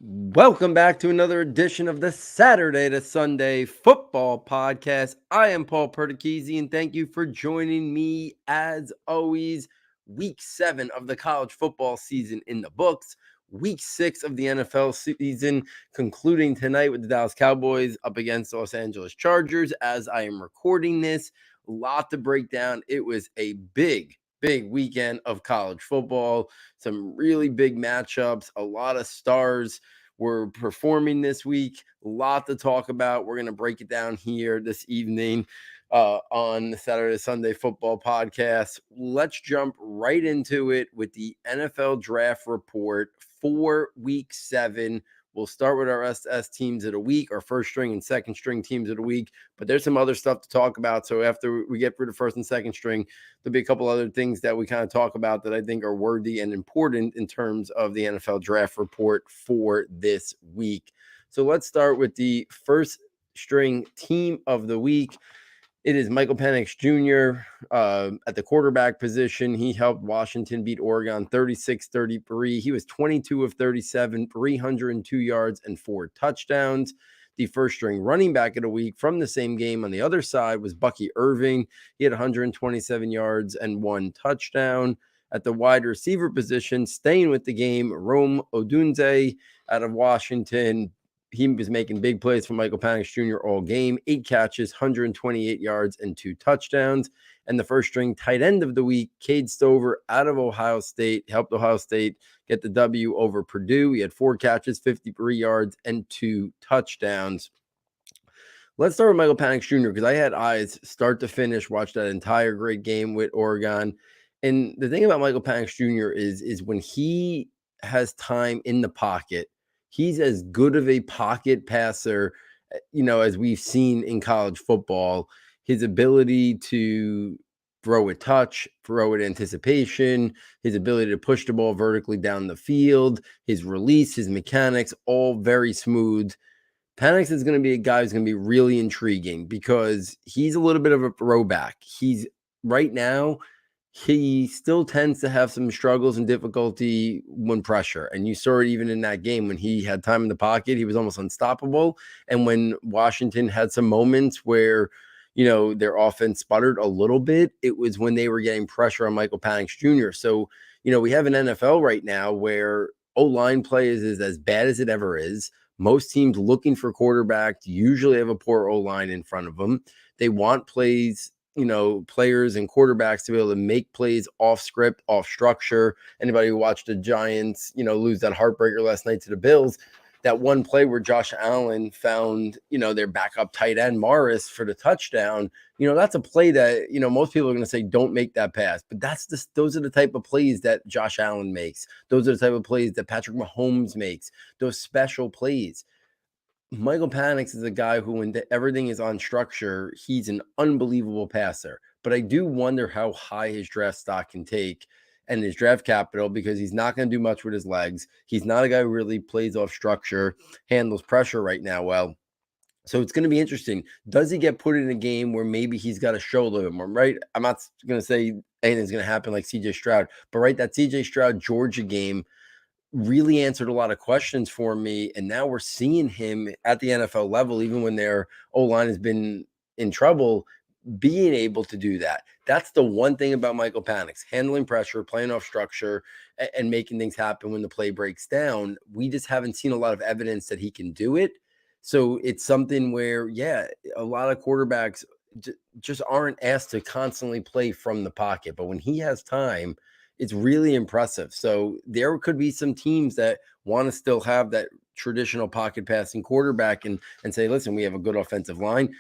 Welcome back to another edition of the Saturday to Sunday Football Podcast. I am Paul Perticchese, and thank you for joining me as always. Week 7 of the college football season in the books. Week 6 of the NFL season concluding tonight with the Dallas Cowboys up against the Los Angeles Chargers. As I am recording this, a lot to break down. It was a big weekend of college football. Some really big matchups, a lot of stars were performing this week. A lot to talk about. We're going to break it down here this evening on the Saturday Sunday Football Podcast. Let's jump right into it with the NFL Draft Report for Week 7. We'll start with our SS teams of the week, our first string and second string teams of the week. But there's some other stuff to talk about. So after we get through the first and second string, there'll be a couple other things that we kind of talk about that I think are worthy and important in terms of the NFL Draft Report for this week. So let's start with the first string team of the week. It is Michael Penix Jr. At the quarterback position. He helped Washington beat Oregon 36-33. He was 22 of 37, 302 yards and 4 touchdowns. The first string running back of the week from the same game on the other side was Bucky Irving. He had 127 yards and 1 touchdown. At the wide receiver position, staying with the game, Rome Odunze out of Washington. He was making big plays for Michael Penix Jr. all game, 8 catches, 128 yards, and 2 touchdowns. And the first string tight end of the week, Cade Stover out of Ohio State, helped Ohio State get the W over Purdue. He had 4 catches, 53 yards, and 2 touchdowns. Let's start with Michael Penix Jr. because I had eyes start to finish, watch that entire great game with Oregon. And the thing about Michael Penix Jr. is when he has time in the pocket, he's as good of a pocket passer, as we've seen in college football. His ability to throw a touch, throw it anticipation, his ability to push the ball vertically down the field, his release, his mechanics, all very smooth. Penix is going to be a guy who's going to be really intriguing because he's a little bit of a throwback. He's right now, he still tends to have some struggles and difficulty when pressure. And you saw it even in that game when he had time in the pocket, he was almost unstoppable. And when Washington had some moments where, their offense sputtered a little bit, it was when they were getting pressure on Michael Penix Jr. So, we have an NFL right now where O-line play is as bad as it ever is. Most teams looking for quarterbacks usually have a poor O-line in front of them. They want players and quarterbacks to be able to make plays off script, off structure. Anybody who watched the Giants, lose that heartbreaker last night to the Bills, that one play where Josh Allen found, their backup tight end Morris for the touchdown, that's a play that, most people are going to say, don't make that pass. But those are the type of plays that Josh Allen makes. Those are the type of plays that Patrick Mahomes makes, those special plays. Michael Penix is a guy who, when everything is on structure, he's an unbelievable passer. But I do wonder how high his draft stock can take and his draft capital because he's not going to do much with his legs. He's not a guy who really plays off structure, handles pressure right now well. So it's going to be interesting. Does he get put in a game where maybe he's got to show a little bit more, right? I'm not going to say anything's going to happen like CJ Stroud, but right, that CJ Stroud Georgia game really answered a lot of questions for me. And now we're seeing him at the NFL level, even when their O-line has been in trouble, being able to do that. That's the one thing about Michael Penix, handling pressure, playing off structure, and making things happen when the play breaks down. We just haven't seen a lot of evidence that he can do it. So it's something where, a lot of quarterbacks just aren't asked to constantly play from the pocket. But when he has time, it's really impressive. So there could be some teams that want to still have that traditional pocket passing quarterback and say, listen, we have a good offensive line.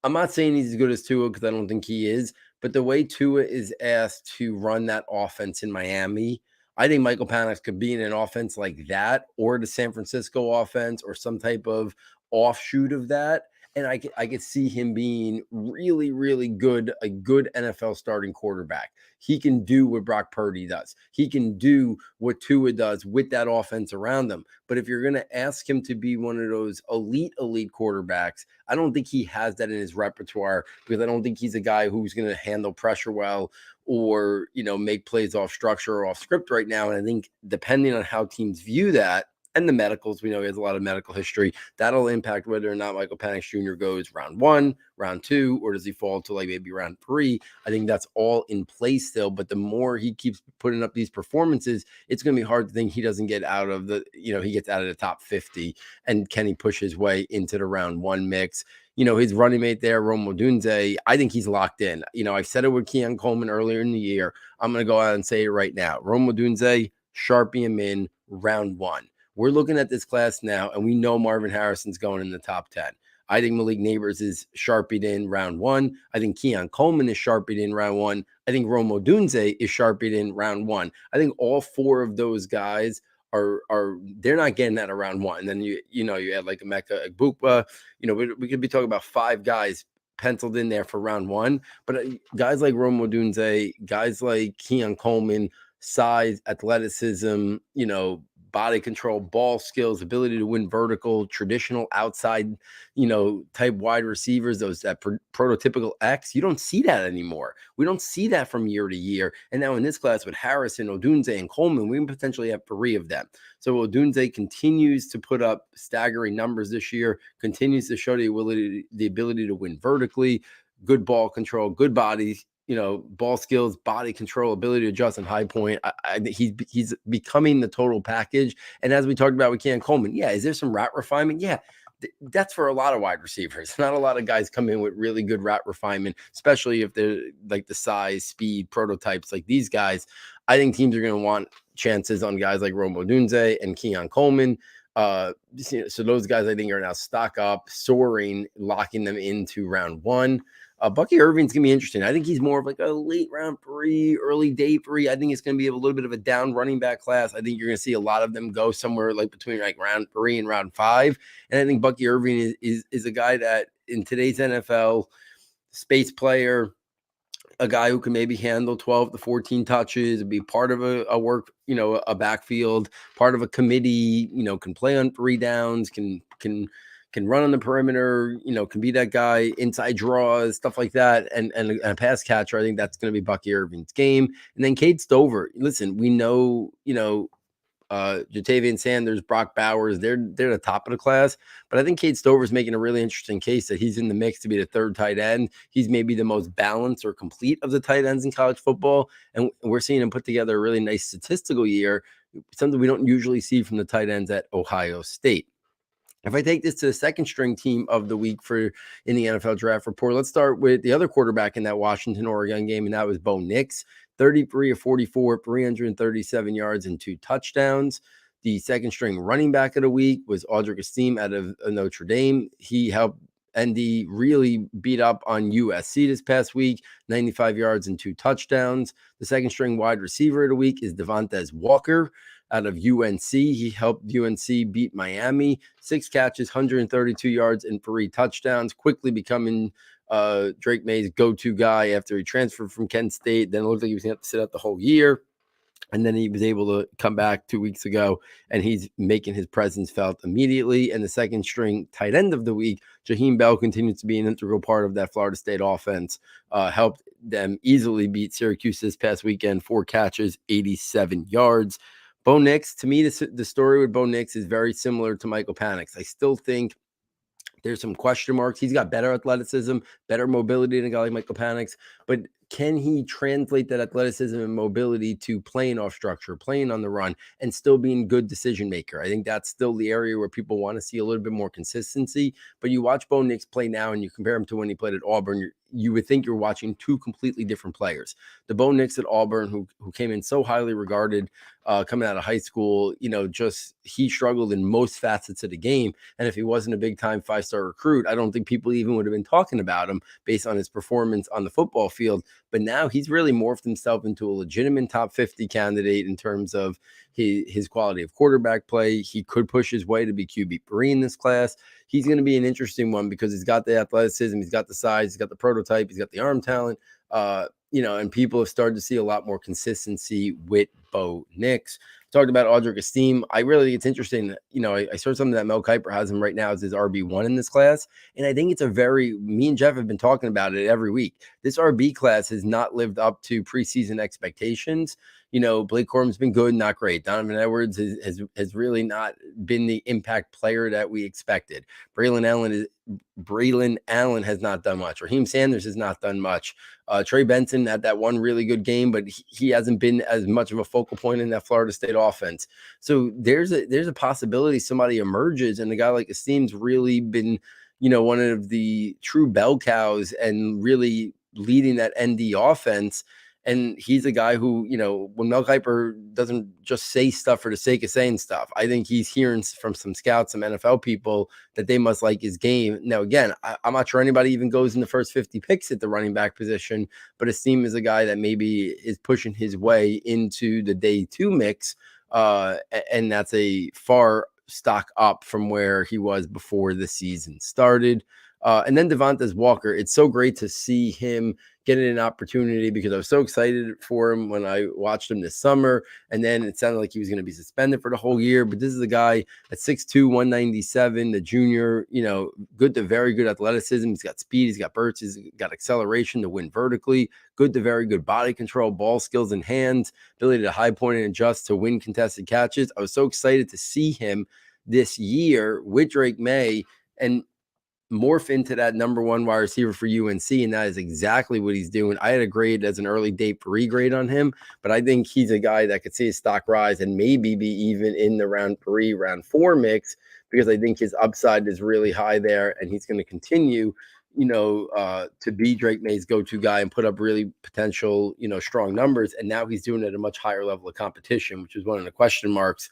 I'm not saying he's as good as Tua because I don't think he is, but the way Tua is asked to run that offense in Miami, I think Michael Penix could be in an offense like that or the San Francisco offense or some type of offshoot of that. And I could see him being really, really good, a good NFL starting quarterback. He can do what Brock Purdy does. He can do what Tua does with that offense around them. But if you're going to ask him to be one of those elite quarterbacks, I don't think he has that in his repertoire because I don't think he's a guy who's going to handle pressure well or, make plays off structure or off script right now. And I think depending on how teams view that, and the medicals. We know he has a lot of medical history. That'll impact whether or not Michael Penix Jr. goes round 1, round 2, or does he fall to like maybe round 3? I think that's all in place still. But the more he keeps putting up these performances, it's going to be hard to think he doesn't get out of he gets out of the top 50. And can he push his way into the round 1 mix? His running mate there, Rome Odunze, I think he's locked in. I said it with Keon Coleman earlier in the year. I'm going to go out and say it right now. Rome Odunze, Sharpie him in round 1. We're looking at this class now, and we know Marvin Harrison's going in the top 10. I think Malik Neighbors is sharpied in round 1. I think Keon Coleman is sharpied in round 1. I think Rome Odunze is sharpied in round 1. I think all 4 of those guys are they're not getting that around 1. And then you add like Emeka Egbuka. We could be talking about 5 guys penciled in there for round 1. But guys like Rome Odunze, guys like Keon Coleman, size, athleticism, body control, ball skills, ability to win vertical, traditional outside, type wide receivers, that prototypical X. You don't see that anymore. We don't see that from year to year. And now in this class with Harrison, Odunze, and Coleman, we can potentially have 3 of them. So Odunze continues to put up staggering numbers this year, continues to show the ability to win vertically, good ball control, good body, ball skills, body control, ability to adjust in high point. He's becoming the total package. And as we talked about with Keon Coleman, is there some route refinement? Yeah, that's for a lot of wide receivers. Not a lot of guys come in with really good route refinement, especially if they're like the size, speed, prototypes like these guys. I think teams are going to want chances on guys like Rome Odunze and Keon Coleman. So those guys I think are now stock up, soaring, locking them into round 1. Bucky Irving's going to be interesting. I think he's more of like a late round 3, early day 3. I think it's going to be a little bit of a down running back class. I think you're going to see a lot of them go somewhere like between like round 3 and round 5. And I think Bucky Irving is a guy that in today's NFL, space player, a guy who can maybe handle 12 to 14 touches, be part of a work, a backfield, part of a committee, can play on 3 downs, can run on the perimeter, can be that guy, inside draws, stuff like that, and a pass catcher. I think that's going to be Bucky Irving's game. And then Cade Stover. Listen, we know, Jatavian Sanders, Brock Bowers, they're the top of the class. But I think Cade Stover's making a really interesting case that he's in the mix to be the 3rd tight end. He's maybe the most balanced or complete of the tight ends in college football. And we're seeing him put together a really nice statistical year, something we don't usually see from the tight ends at Ohio State. If I take this to the 2nd string team of the week in the NFL Draft Report, let's start with the other quarterback in that Washington-Oregon game, and that was Bo Nix. 33 of 44, 337 yards and 2 touchdowns. The 2nd string running back of the week was Audric Estime out of Notre Dame. He helped ND really beat up on USC this past week, 95 yards and 2 touchdowns. The 2nd string wide receiver of the week is Devontae Walker out of UNC. He helped UNC beat Miami, 6 catches, 132 yards and 3 touchdowns, quickly becoming Drake May's go-to guy after he transferred from Kent State. Then it looked like he was going to have to sit out the whole year. And then he was able to come back 2 weeks ago, and he's making his presence felt immediately. And the 2nd string tight end of the week, Jaheim Bell, continues to be an integral part of that Florida State offense. Helped them easily beat Syracuse this past weekend, 4 catches, 87 yards. Bo Nix, to me, the story with Bo Nix is very similar to Michael Penix. I still think there's some question marks. He's got better athleticism, better mobility than a guy like Michael Penix, but can he translate that athleticism and mobility to playing off structure, playing on the run, and still being good decision maker? I think that's still the area where people want to see a little bit more consistency. But you watch Bo Nix play now and you compare him to when he played at Auburn, you would think you're watching 2 completely different players. The Bo Nix at Auburn, who came in so highly regarded coming out of high school, he struggled in most facets of the game. And if he wasn't a big time 5-star recruit, I don't think people even would have been talking about him based on his performance on the football field. But now he's really morphed himself into a legitimate top 50 candidate in terms of his quality of quarterback play. He could push his way to be QB3 in this class. He's going to be an interesting one because he's got the athleticism, he's got the size, he's got the prototype, he's got the arm talent, and people have started to see a lot more consistency with Bo Nix. Talked about Audric Estime. I really think it's interesting. I saw something that Mel Kiper has him right now as his RB1 in this class. And I think me and Jeff have been talking about it every week. This RB class has not lived up to preseason expectations. Blake Corum's been good, not great. Donovan Edwards has really not been the impact player that we expected. Braylon Allen has not done much. Raheem Sanders has not done much. Trey Benson had that one really good game, but he hasn't been as much of a focal point in that Florida State offense. So there's a possibility somebody emerges, and a guy like Esteem's really been, one of the true bell cows and really leading that ND offense. And he's a guy who, when Mel Kiper doesn't just say stuff for the sake of saying stuff, I think he's hearing from some scouts, some NFL people, that they must like his game. Now, again, I'm not sure anybody even goes in the first 50 picks at the running back position, but Esteem is a guy that maybe is pushing his way into the day 2 mix. And that's a far stock up from where he was before the season started. And then Devontae Walker, it's so great to see him getting an opportunity, because I was so excited for him when I watched him this summer. And then it sounded like he was going to be suspended for the whole year. But this is a guy at 6'2", 197, the junior, good to very good athleticism. He's got speed, he's got bursts, he's got acceleration to win vertically, good to very good body control, ball skills in hands, ability to high point and adjust to win contested catches. I was so excited to see him this year with Drake May and morph into that number 1 wide receiver for UNC, and that is exactly what he's doing. I had a grade as an early day 3 grade on him, but I think he's a guy that could see his stock rise and maybe be even in the round 3, round 4 mix, because I think his upside is really high there, and he's going to continue, to be Drake May's go-to guy and put up really potential, strong numbers. And now he's doing it at a much higher level of competition, which is one of the question marks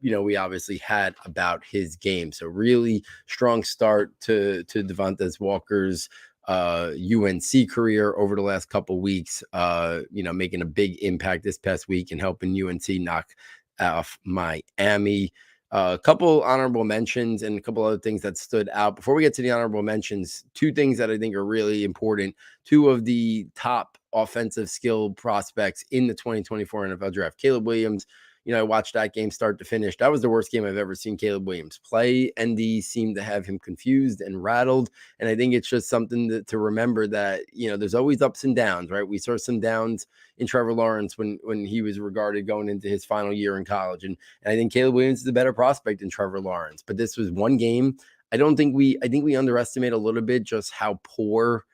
we obviously had about his game. So really strong start to Devontae Walker's UNC career over the last couple weeks, making a big impact this past week and helping UNC knock off Miami. A couple honorable mentions and a couple other things that stood out. Before we get to the honorable mentions, 2 things that I think are really important. 2 of the top offensive skill prospects in the 2024 NFL draft. Caleb Williams, I watched that game start to finish. That was the worst game I've ever seen Caleb Williams play. ND seemed to have him confused and rattled. And I think it's just something to remember that, there's always ups and downs, right? We saw some downs in Trevor Lawrence when he was regarded going into his final year in college. And I think Caleb Williams is a better prospect than Trevor Lawrence. But this was one game. I think we underestimate a little bit just how poor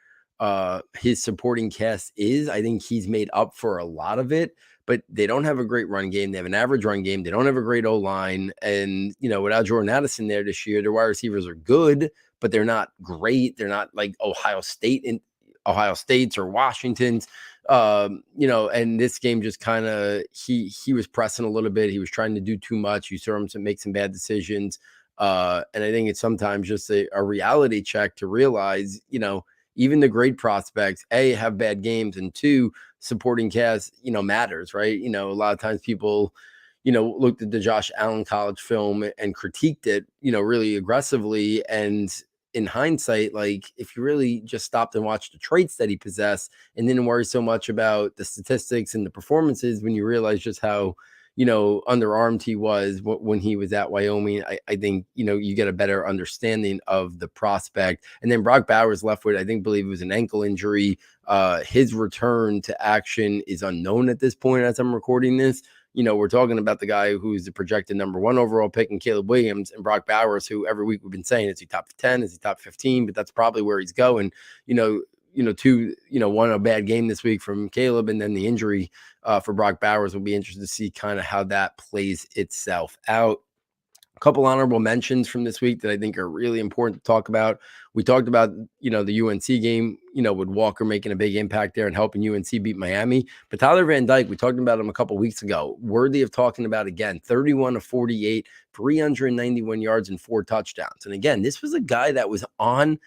his supporting cast is. I think he's made up for a lot of it. But they don't have a great run game. They have an average run game. They don't have a great O-line. And, without Jordan Addison there this year, their wide receivers are good, but they're not great. They're not like Ohio State's or Washington's, and this game just kind of, he was pressing a little bit. He was trying to do too much. You saw him to make some bad decisions. And I think it's sometimes just a reality check to realize, even the great prospects, A, have bad games, and 2, supporting cast, matters, right? A lot of times people, looked at the Josh Allen college film and critiqued it, really aggressively. And in hindsight, like, if you really just stopped and watched the traits that he possessed and didn't worry so much about the statistics and the performances, when you realize just how, underarmed he was when he was at Wyoming, I think, you get a better understanding of the prospect. And then Brock Bowers left with, believe it was an ankle injury. His return to action is unknown at this point as I'm recording this. We're talking about the guy who's the projected number 1 overall pick in Caleb Williams, and Brock Bowers, who every week we've been saying, is he top 10? Is he top 15? But that's probably where he's going. One, a bad game this week from Caleb, and then the injury for Brock Bowers. Will be interested to see kind of how that plays itself out. A couple honorable mentions from this week that I think are really important to talk about. We talked about, the UNC game, with Walker making a big impact there and helping UNC beat Miami. But Tyler Van Dyke, we talked about him a couple weeks ago, worthy of talking about again. 31 of 48, 391 yards and 4 touchdowns. And again, this was a guy that was on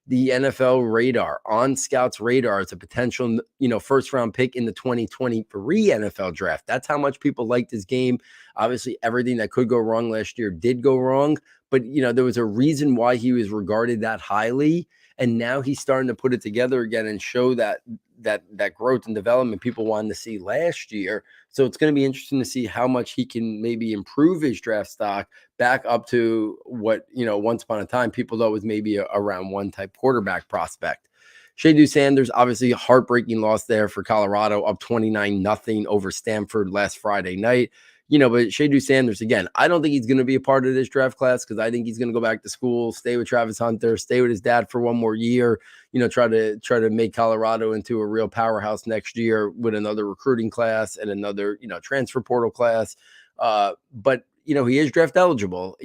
the NFL radar, on scouts' radar, as a potential, first round pick in the 2023 NFL draft. That's how much people liked his game. Obviously, everything that could go wrong last year did go wrong, but there was a reason why he was regarded that highly. And now he's starting to put it together again and show that growth and development people wanted to see last year. So it's going to be interesting to see how much he can maybe improve his draft stock back up to what, once upon a time people thought was maybe a round 1 type quarterback prospect. Shadu Sanders, obviously a heartbreaking loss there for Colorado, up 29-0 over Stanford last Friday night. But Shadu Sanders, again, I don't think he's going to be a part of this draft class because I think he's going to go back to school, stay with Travis Hunter, stay with his dad for one more year, try to make Colorado into a real powerhouse next year with another recruiting class and another, transfer portal class. But he is draft eligible,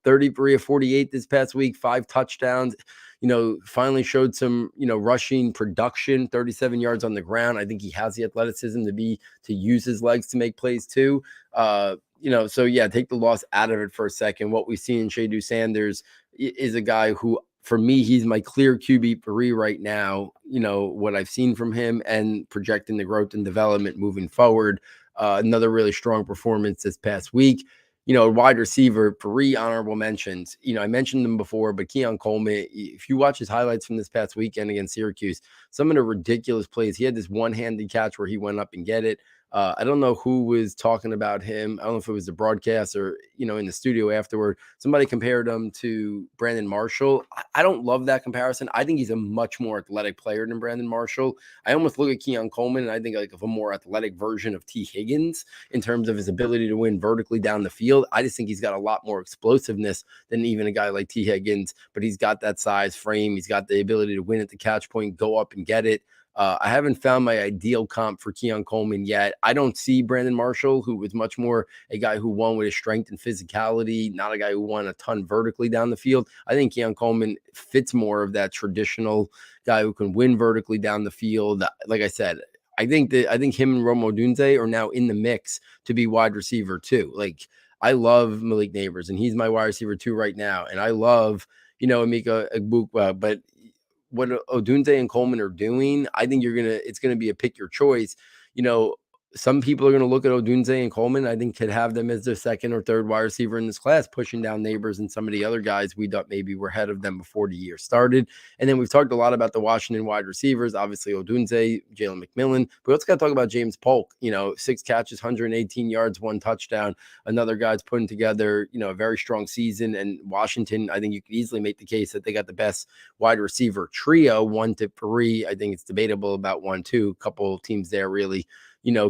33 of 48 this past week, 5 touchdowns, finally showed some, rushing production, 37 yards on the ground. I think he has the athleticism to use his legs to make plays too. So yeah, take the loss out of it for a second. What we see in Shadu Sanders is a guy who, for me, he's my clear QB3 right now, what I've seen from him and projecting the growth and development moving forward. Another really strong performance this past week. Wide receiver, 3 honorable mentions. I mentioned them before, but Keon Coleman, if you watch his highlights from this past weekend against Syracuse, some of the ridiculous plays. He had this one-handed catch where he went up and get it. I don't know who was talking about him. I don't know if it was the broadcast or, in the studio afterward. Somebody compared him to Brandon Marshall. I don't love that comparison. I think he's a much more athletic player than Brandon Marshall. I almost look at Keon Coleman and I think like of a more athletic version of T. Higgins in terms of his ability to win vertically down the field. I just think he's got a lot more explosiveness than even a guy like T. Higgins, but he's got that size frame. He's got the ability to win at the catch point, go up and get it. I haven't found my ideal comp for Keon Coleman yet. I don't see Brandon Marshall, who was much more a guy who won with his strength and physicality, not a guy who won a ton vertically down the field. I think Keon Coleman fits more of that traditional guy who can win vertically down the field. Like I said, I think him and Rome Odunze are now in the mix to be wide receiver too. Like, I love Malik Neighbors, and he's my wide receiver too right now. And I love, Emeka Egbukwa, but what Odunze and Coleman are doing, I think it's going to be a pick your choice. Some people are going to look at Odunze and Coleman. I think could have them as their second or third wide receiver in this class, pushing down Neighbors and some of the other guys we thought maybe were ahead of them before the year started. And then we've talked a lot about the Washington wide receivers, obviously Odunze, Jalen McMillan. But we also got to talk about James Polk, 6 catches, 118 yards, 1 touchdown. Another guy's putting together, a very strong season. And Washington, I think you could easily make the case that they got the best wide receiver trio, 1 to 3. I think it's debatable about 1, 2. A couple of teams there really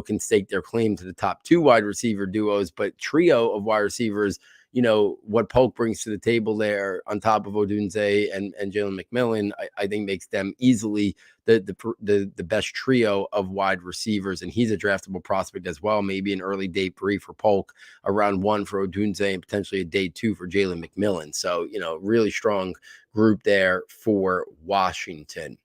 can stake their claim to the top 2 wide receiver duos, but trio of wide receivers, what Polk brings to the table there on top of Odunze and Jalen McMillan, I think makes them easily the best trio of wide receivers. And he's a draftable prospect as well, maybe an early day 3 for Polk, a round 1 for Odunze, and potentially a day 2 for Jalen McMillan. So, really strong group there for Washington.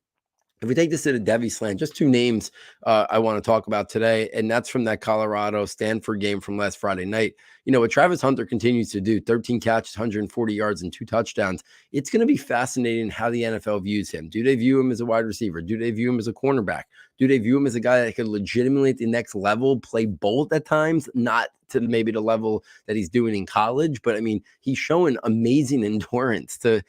If we take this to the Devy slant, just 2 names I want to talk about today, and that's from that Colorado-Stanford game from last Friday night. What Travis Hunter continues to do, 13 catches, 140 yards, and 2 touchdowns, it's going to be fascinating how the NFL views him. Do they view him as a wide receiver? Do they view him as a cornerback? Do they view him as a guy that could legitimately at the next level play both at times? Not to maybe the level that he's doing in college, but I mean, he's showing amazing endurance to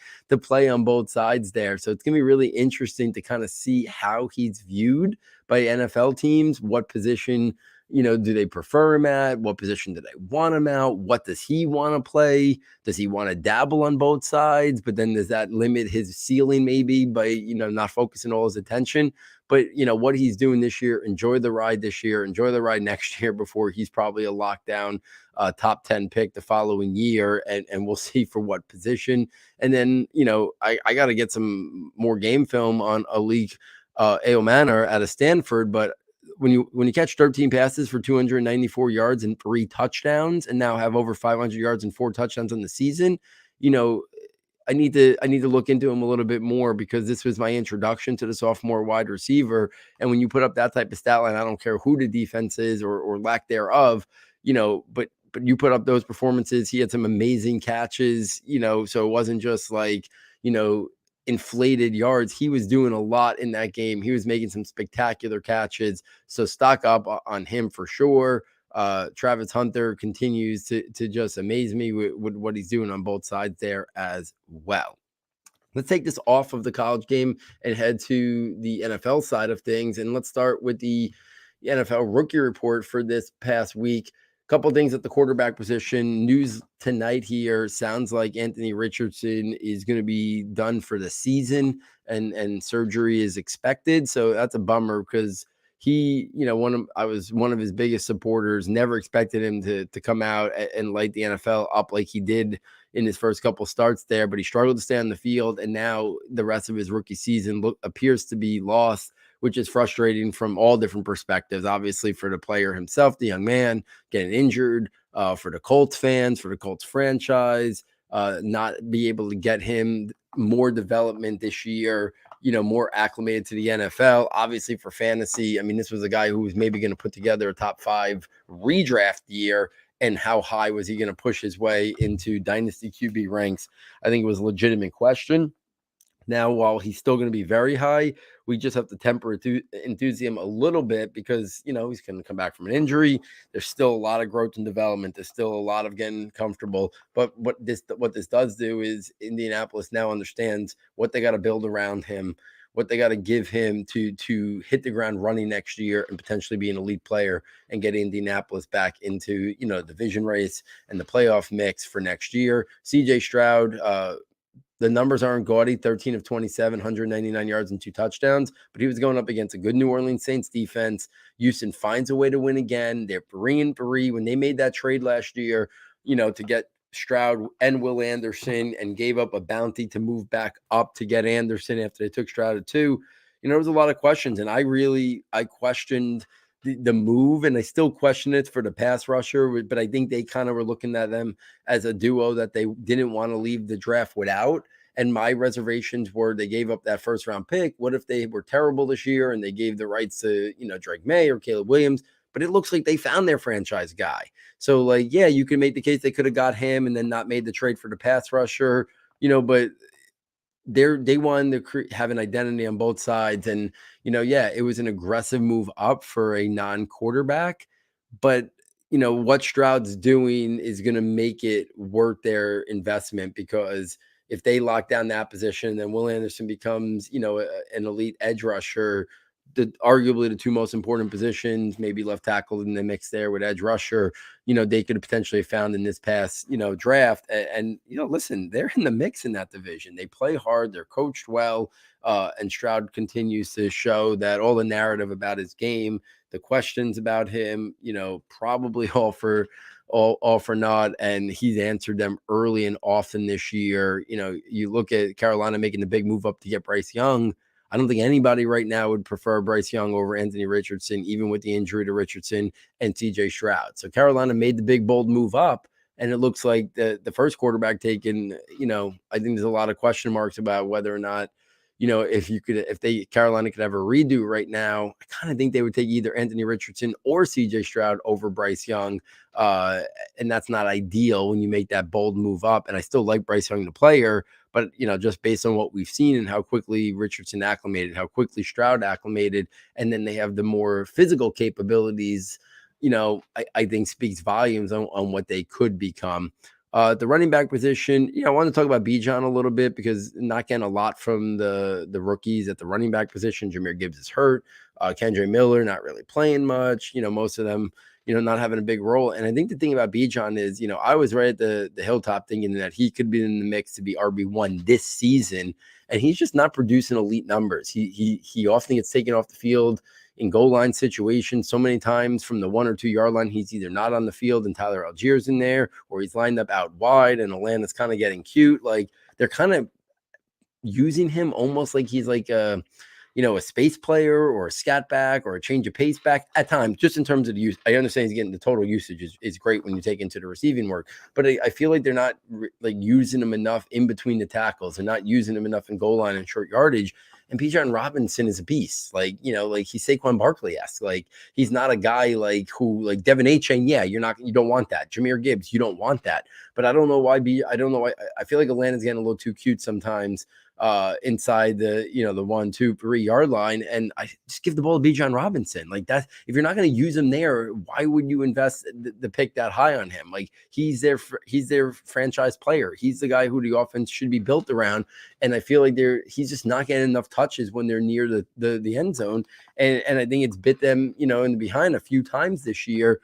play on both sides there. So it's going to be really interesting to kind of see how he's viewed by NFL teams. What position, do they prefer him at? What position do they want him out? What does he want to play? Does he want to dabble on both sides? But then does that limit his ceiling maybe by, not focusing all his attention? But, what he's doing this year, enjoy the ride this year, enjoy the ride next year before he's probably a lockdown top 10 pick the following year. And we'll see for what position. And then, I got to get some more game film on Alik Aomanor out of Stanford. But when you catch 13 passes for 294 yards and 3 touchdowns and now have over 500 yards and 4 touchdowns on the season, I need to look into him a little bit more because this was my introduction to the sophomore wide receiver. And when you put up that type of stat line, I don't care who the defense is or lack thereof, but you put up those performances. He had some amazing catches, so it wasn't just like, inflated yards. He was doing a lot in that game. He was making some spectacular catches. So stock up on him for sure. Travis Hunter continues to just amaze me with what he's doing on both sides there as well. Let's take this off of the college game and head to the NFL side of things. And let's start with the NFL rookie report for this past week. Couple things at the quarterback position. News tonight here sounds like Anthony Richardson is going to be done for the season, and surgery is expected. So that's a bummer because he, I was one of his biggest supporters. Never expected him to come out and light the NFL up like he did in his first couple starts there, but he struggled to stay on the field, and now the rest of his rookie season appears to be lost, which is frustrating from all different perspectives. Obviously, for the player himself, the young man getting injured, for the Colts fans, for the Colts franchise, not be able to get him more development this year, more acclimated to the NFL. Obviously, for fantasy, I mean, this was a guy who was maybe going to put together a top 5 redraft year. And how high was he going to push his way into dynasty QB ranks? I think it was a legitimate question. Now, while he's still going to be very high, we just have to temper enthusiasm a little bit because, he's going to come back from an injury. There's still a lot of growth and development. There's still a lot of getting comfortable. But what this does do is Indianapolis now understands what they got to build around him, what they got to give him to hit the ground running next year and potentially be an elite player and get Indianapolis back into, the division race and the playoff mix for next year. CJ Stroud, the numbers aren't gaudy, 13 of 27, 199 yards and 2 touchdowns, but he was going up against a good New Orleans Saints defense. Houston finds a way to win again. They're bringing Bree. When they made that trade last year, to get Stroud and Will Anderson and gave up a bounty to move back up to get Anderson after they took Stroud at 2, there was a lot of questions, and I questioned the move, and I still question it for the pass rusher, but I think they kind of were looking at them as a duo that they didn't want to leave the draft without. And my reservations were they gave up that first round pick. What if they were terrible this year and they gave the rights to, Drake May or Caleb Williams? But it looks like they found their franchise guy. So, you could make the case they could have got him and then not made the trade for the pass rusher, but they wanted to have an identity on both sides. And, it was an aggressive move up for a non-quarterback, but what Stroud's doing is going to make it worth their investment, because if they lock down that position, then Will Anderson becomes, an elite edge rusher. Arguably the 2 most important positions, maybe left tackle in the mix there with edge rusher, they could have potentially found in this past, draft. And listen, they're in the mix in that division. They play hard. They're coached well. And Stroud continues to show that all the narrative about his game, the questions about him, probably all for naught. And he's answered them early and often this year. You look at Carolina making the big move up to get Bryce Young. I don't think anybody right now would prefer Bryce Young over Anthony Richardson, even with the injury to Richardson and CJ Stroud. So Carolina made the big, bold move up, and it looks like the first quarterback taken, I think there's a lot of question marks about whether or not, if Carolina could have a redo right now, I kind of think they would take either Anthony Richardson or CJ Stroud over Bryce Young. And that's not ideal when you make that bold move up. And I still like Bryce Young, the player, but, just based on what we've seen and how quickly Richardson acclimated, how quickly Stroud acclimated, and then they have the more physical capabilities, I think speaks volumes on what they could become. The running back position, I want to talk about Bijan a little bit because not getting a lot from the rookies at the running back position. Jahmyr Gibbs is hurt. Kendre Miller not really playing much. Most of them, not having a big role. And I think the thing about Bijan is, I was right at the hilltop thinking that he could be in the mix to be RB1 this season, and he's just not producing elite numbers. He often gets taken off the field in goal line situations so many times from the 1 or 2 yard line. He's either not on the field and Tyler Allgeier's in there, or he's lined up out wide and Atlanta's kind of getting cute. Like, they're kind of using him almost like he's like a space player or a scat back or a change of pace back at times, just in terms of the use. I understand he's getting the total usage is great when you take into the receiving work, but I feel like they're not using him enough in between the tackles. They're not using him enough in goal line and short yardage. And Bijan Robinson is a beast. He's Saquon Barkley-esque. He's not a guy who Devin Achane. Yeah, you don't want that. Jahmyr Gibbs, you don't want that. But I don't know why. I feel like Atlanta's getting a little too cute sometimes inside the 1, 2, 3 yard line, and I just give the ball to Bijan Robinson. That, if you're not going to use him there, why would you invest the pick that high on him? He's their franchise player. He's the guy who the offense should be built around, and I feel like he's just not getting enough touches when they're near the end zone, and I think it's bit them in the behind a few times this year.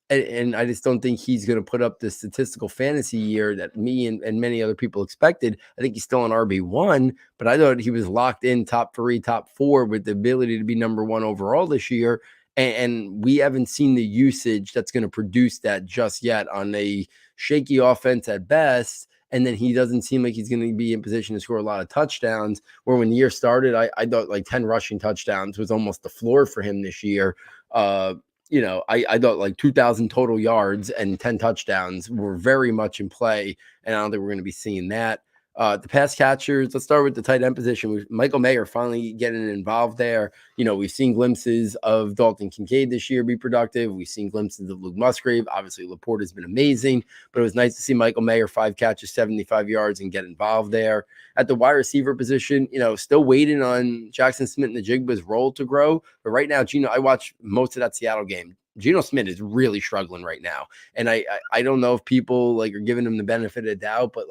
and I just don't think he's going to put up the statistical fantasy year that me and many other people expected. I think he's still an RB1, but I thought he was locked in top 3, top 4 with the ability to be number 1 overall this year. And we haven't seen the usage that's going to produce that just yet on a shaky offense at best. And then he doesn't seem like he's going to be in position to score a lot of touchdowns. Where when the year started, I thought like 10 rushing touchdowns was almost the floor for him this year. I thought like 2,000 total yards and 10 touchdowns were very much in play. And I don't think we're going to be seeing that. The pass catchers, let's start with the tight end position. Michael Mayer finally getting involved there. We've seen glimpses of Dalton Kincaid this year be productive. We've seen glimpses of Luke Musgrave. Obviously, Laporte has been amazing, but it was nice to see Michael Mayer 5 catches, 75 yards, and get involved there. At the wide receiver position, still waiting on Jackson Smith and the Jigba's role to grow. But right now, I watched most of that Seattle game. Geno Smith is really struggling right now. And I don't know if people like are giving him the benefit of the doubt, but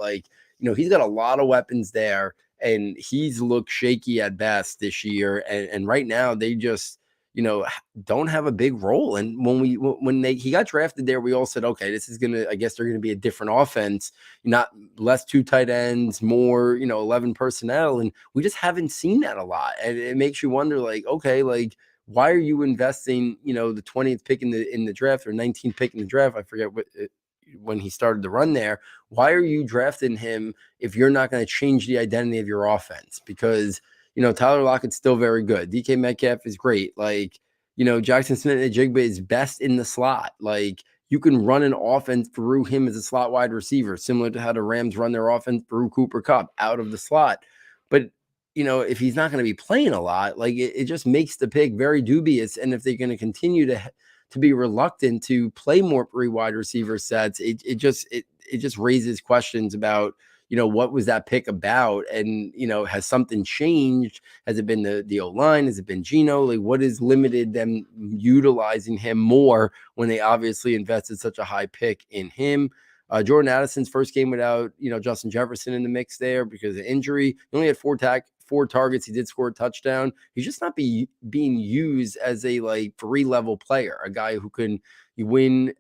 he's got a lot of weapons there, and he's looked shaky at best this year. And right now they just, don't have a big role. And when he got drafted there, we all said, okay, this is I guess they're gonna be a different offense, not less 2 tight ends, more 11 personnel, and we just haven't seen that a lot. And it makes you wonder, like, okay, like, why are you investing, the 20th pick in the draft or 19th pick in the draft? I forget when he started the run there. Why are you drafting him if you're not going to change the identity of your offense? Because, Tyler Lockett's still very good. DK Metcalf is great. Like, Jackson Smith and Jigba is best in the slot. Like, you can run an offense through him as a slot wide receiver, similar to how the Rams run their offense through Cooper Kupp out of the slot. But, if he's not going to be playing a lot, like it just makes the pick very dubious. And if they're going to continue to be reluctant to play more 3 wide receiver sets, it just raises questions about, what was that pick about? And, has something changed? Has it been the O-line? Has it been Geno? Like, what has limited them utilizing him more when they obviously invested such a high pick in him? Jordan Addison's first game without, Justin Jefferson in the mix there because of injury. He only had 4 targets. He did score a touchdown. He's just not being used as a 3-level player, a guy who can win,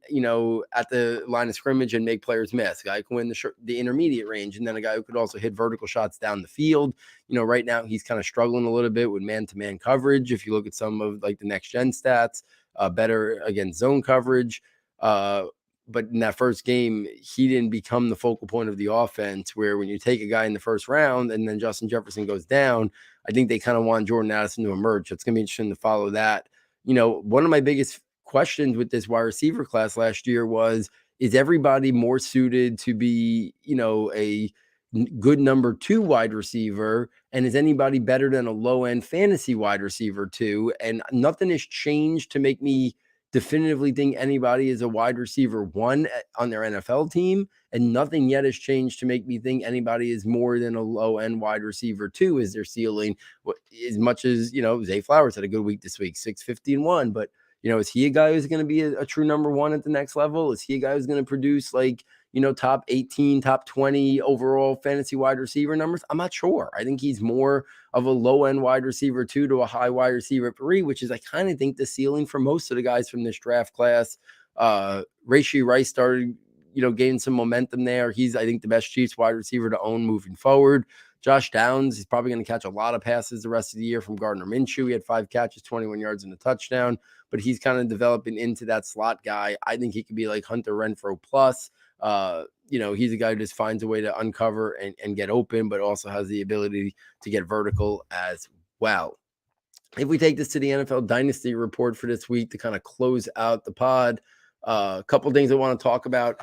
at the line of scrimmage and make players miss. A guy who can win the intermediate range, and then a guy who could also hit vertical shots down the field. Right now he's kind of struggling a little bit with man-to-man coverage. If you look at some of the next gen stats, better against zone coverage. But in that first game, he didn't become the focal point of the offense, where when you take a guy in the first round and then Justin Jefferson goes down, I think they kind of want Jordan Addison to emerge. So it's going to be interesting to follow that. One of my biggest questions with this wide receiver class last year was, is everybody more suited to be, a good number 2 wide receiver? And is anybody better than a low-end fantasy wide receiver 2? And nothing has changed to make me definitively think anybody is a wide receiver 1 on their NFL team, and nothing yet has changed to make me think anybody is more than a low-end wide receiver 2 is their ceiling. As much as, Zay Flowers had a good week this week, 650-1, but is he a guy who's going to be a true number 1 at the next level? Is he a guy who's going to produce top 18, top 20 overall fantasy wide receiver numbers? I'm not sure. I think he's more of a low-end wide receiver 2 to a high wide receiver 3, which is, I kind of think, the ceiling for most of the guys from this draft class. Rashee Rice started, gaining some momentum there. He's, I think, the best Chiefs wide receiver to own moving forward. Josh Downs, he's probably going to catch a lot of passes the rest of the year from Gardner Minshew. He had 5 catches, 21 yards and a touchdown, but he's kind of developing into that slot guy. I think he could be like Hunter Renfrow plus. He's a guy who just finds a way to uncover and get open, but also has the ability to get vertical as well. If we take this to the NFL Dynasty Report for this week to kind of close out the pod, a couple things I want to talk about.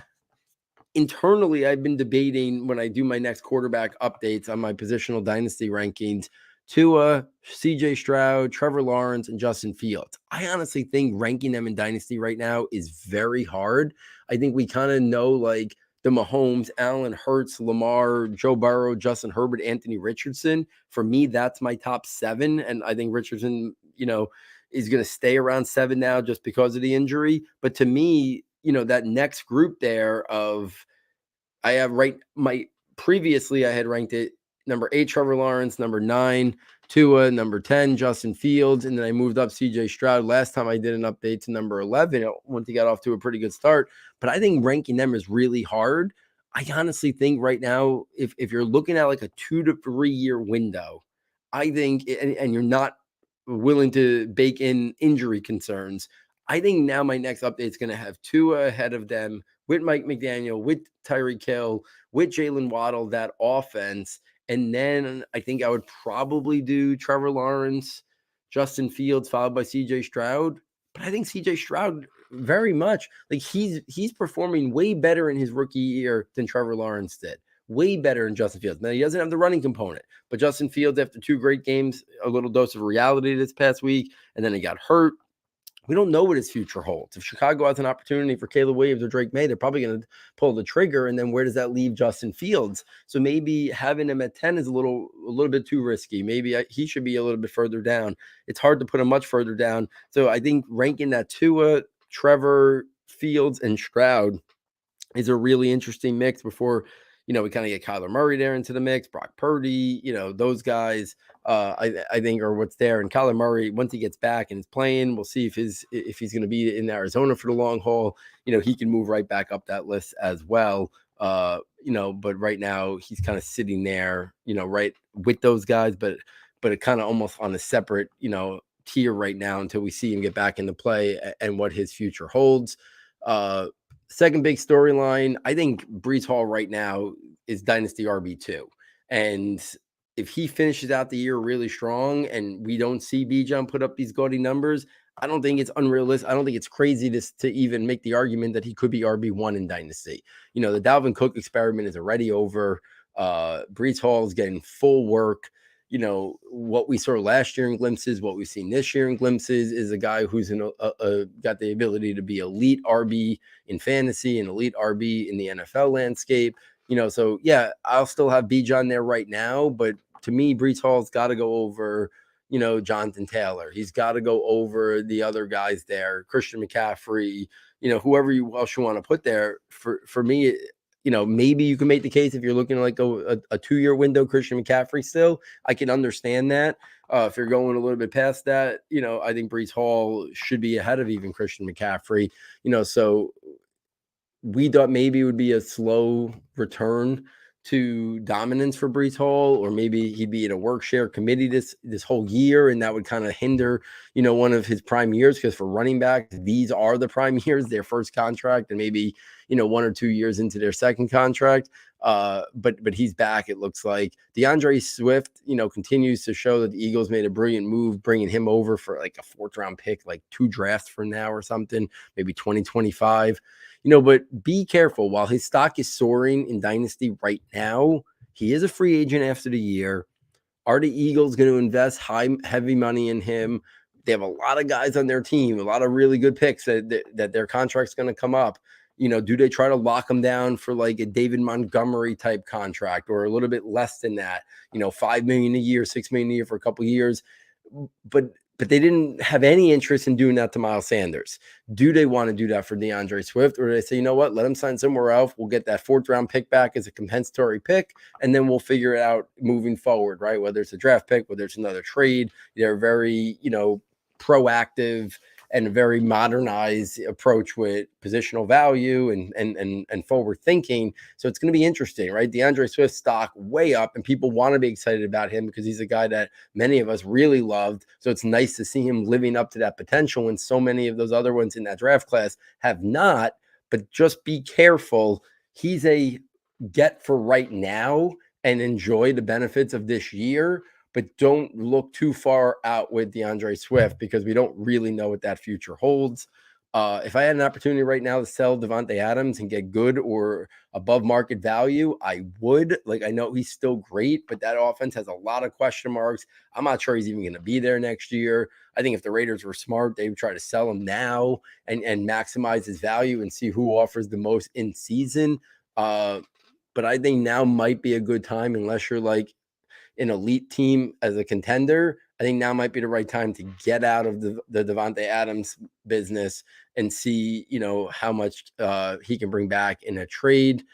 Internally, I've been debating when I do my next quarterback updates on my positional dynasty rankings, Tua, CJ Stroud, Trevor Lawrence, and Justin Fields. I honestly think ranking them in dynasty right now is very hard. I think we kind of know the Mahomes, Allen, Hurts, Lamar, Joe Burrow, Justin Herbert, Anthony Richardson. For me, that's my top 7. And I think Richardson, is going to stay around 7 now just because of the injury. But to me, that next group there of, previously I had ranked it number 8, Trevor Lawrence, number 9, Tua, number 10, Justin Fields, and then I moved up CJ Stroud. Last time I did an update to number 11, once he got off to a pretty good start. But I think ranking them is really hard. I honestly think right now, if you're looking at like a 2 to 3 year window, I think, and you're not willing to bake in injury concerns, I think now my next update is going to have Tua ahead of them with Mike McDaniel, with Tyreek Hill, with Jalen Waddle, that offense. And then I think I would probably do Trevor Lawrence, Justin Fields, followed by CJ Stroud. But I think CJ Stroud very much like he's performing way better in his rookie year than Trevor Lawrence did. Way better than Justin Fields. Now he doesn't have the running component, but Justin Fields, after 2 great games, a little dose of reality this past week, and then he got hurt. We don't know what his future holds. If Chicago has an opportunity for Caleb Williams or Drake May, they're probably going to pull the trigger. And then where does that leave Justin Fields? So maybe having him at 10 is a little bit too risky. Maybe he should be a little bit further down. It's hard to put him much further down. So I think ranking that Tua, Trevor, Fields, and Stroud is a really interesting mix before, we kind of get Kyler Murray there into the mix, Brock Purdy, those guys, I think are what's there. And Kyler Murray, once he gets back and is playing, we'll see if he's going to be in Arizona for the long haul. He can move right back up that list as well. But right now he's kind of sitting there, right with those guys, but it kind of almost on a separate, tier right now until we see him get back into play and what his future holds. Second big storyline, I think Breece Hall right now is Dynasty RB2. And if he finishes out the year really strong and we don't see Bijan put up these gaudy numbers, I don't think it's unrealistic. I don't think it's crazy to even make the argument that he could be RB1 in Dynasty. The Dalvin Cook experiment is already over. Breece Hall is getting full work. What we saw last year in glimpses, what we've seen this year in glimpses is a guy who's got the ability to be elite RB in fantasy and elite RB in the NFL landscape. So yeah, I'll still have Bijan there right now, but to me, Breece Hall's got to go over, Jonathan Taylor. He's got to go over the other guys there, Christian McCaffrey, whoever else you want to put there. For me, maybe you can make the case if you're looking like a 2-year window, Christian McCaffrey still. I can understand that. If you're going a little bit past that, I think Breece Hall should be ahead of even Christian McCaffrey. So we thought maybe it would be a slow return to dominance for Breece Hall, or maybe he'd be in a work share committee this whole year, and that would kind of hinder, one of his prime years, because for running backs, these are the prime years, their first contract, and maybe, 1 or 2 years into their second contract. But he's back, it looks like. DeAndre Swift, continues to show that the Eagles made a brilliant move, bringing him over for like a 4th round pick, like 2 drafts from now or something, maybe 2025. But be careful. While his stock is soaring in Dynasty right now, he is a free agent after the year. Are the Eagles going to invest heavy money in him? They have a lot of guys on their team, a lot of really good picks that their contract's going to come up. Do they try to lock him down for like a David Montgomery type contract, or a little bit less than that? $5 million a year, $6 million a year for a couple of years. But they didn't have any interest in doing that to Miles Sanders. Do they want to do that for DeAndre Swift? Or do they say, what, let him sign somewhere else. We'll get that 4th round pick back as a compensatory pick, and then we'll figure it out moving forward, right? Whether it's a draft pick, whether it's another trade. They're very, proactive and a very modernized approach with positional value and forward thinking. So it's going to be interesting, right? DeAndre Swift stock way up, and people want to be excited about him because he's a guy that many of us really loved. So it's nice to see him living up to that potential when so many of those other ones in that draft class have not. But just be careful. He's a get for right now and enjoy the benefits of this year, but don't look too far out with DeAndre Swift, because we don't really know what that future holds. If I had an opportunity right now to sell Devontae Adams and get good or above market value, I would. Like, I know he's still great, but that offense has a lot of question marks. I'm not sure he's even going to be there next year. I think if the Raiders were smart, they would try to sell him now and maximize his value and see who offers the most in season. But I think now might be a good time, unless you're like an elite team as a contender. I think now might be the right time to get out of the Devontae Adams business and see, how much he can bring back in a trade.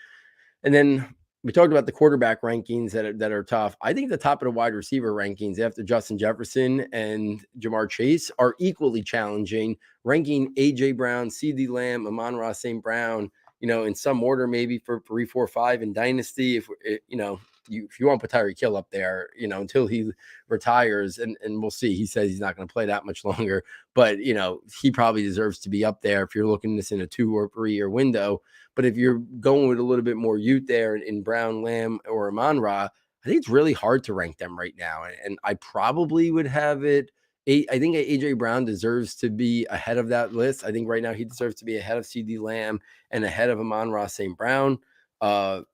And then we talked about the quarterback rankings that are tough. I think the top of the wide receiver rankings after Justin Jefferson and Jamar Chase are equally challenging. Ranking AJ Brown, CD Lamb, Amon-Ra St. Brown, in some order, maybe for 3, 4, 5 in Dynasty. If you want to put Tyreek Hill up there, until he retires, and we'll see. He says he's not going to play that much longer, but he probably deserves to be up there if you're looking at this in a 2 or 3 year window. But if you're going with a little bit more youth there in Brown, Lamb, or Amon-Ra, I think it's really hard to rank them right now. And I probably would have it. I think AJ Brown deserves to be ahead of that list. I think right now he deserves to be ahead of CD Lamb and ahead of Amon-Ra St. Brown. I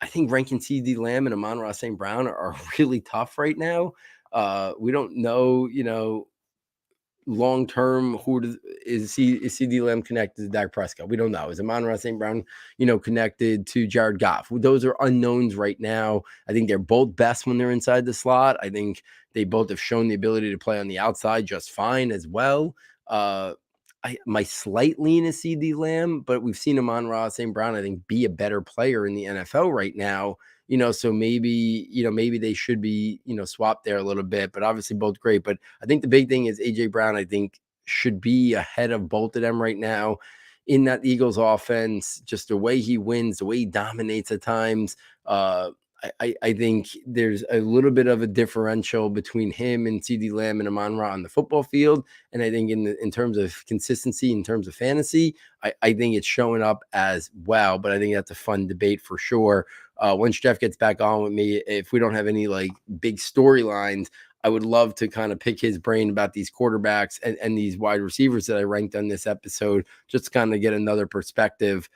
think ranking CD Lamb and Amon-Ra St. Brown are really tough right now. We don't know, long term, is CD Lamb connected to Dak Prescott? We don't know. Is Amon-Ra St. Brown, connected to Jared Goff? Those are unknowns right now. I think they're both best when they're inside the slot. I think they both have shown the ability to play on the outside just fine as well. My slight lean is CD Lamb, but we've seen Amon-Ra St. Brown, I think, be a better player in the NFL right now. So maybe they should be, swapped there a little bit, but obviously both great. But I think the big thing is AJ Brown, I think, should be ahead of both of them right now in that Eagles offense. Just the way he wins, the way he dominates at times. I think there's a little bit of a differential between him and CD Lamb and Amon-Ra on the football field. And I think in terms of consistency, in terms of fantasy, I think it's showing up as well. But I think that's a fun debate for sure. Once Jeff gets back on with me, if we don't have any like big storylines, I would love to kind of pick his brain about these quarterbacks and these wide receivers that I ranked on this episode, just to kind of get another perspective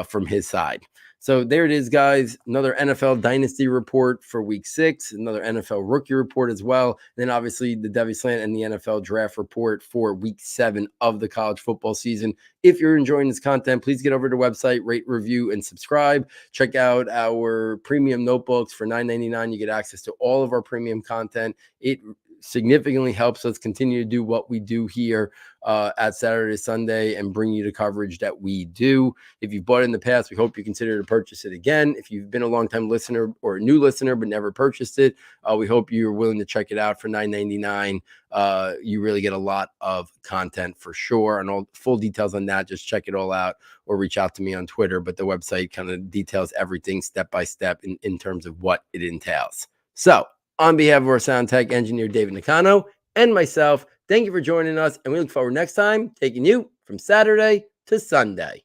from his side. So there it is, guys. Another NFL Dynasty report for week 6, another NFL rookie report as well. And then obviously the Devy Slant and the NFL draft report for week 7 of the college football season. If you're enjoying this content, please get over to the website, rate, review, and subscribe. Check out our premium notebooks for $9.99. You get access to all of our premium content. It significantly helps us continue to do what we do here at Saturday to Sunday and bring you the coverage that we do. If you've bought it in the past, we hope you consider to purchase it again. If you've been a longtime listener or a new listener but never purchased it, we hope you're willing to check it out for $9.99. You really get a lot of content for sure. And all full details on that, just check it all out or reach out to me on Twitter. But the website kind of details everything step by step in terms of what it entails. So on behalf of our sound tech engineer, David Nicano, and myself, thank you for joining us. And we look forward next time taking you from Saturday to Sunday.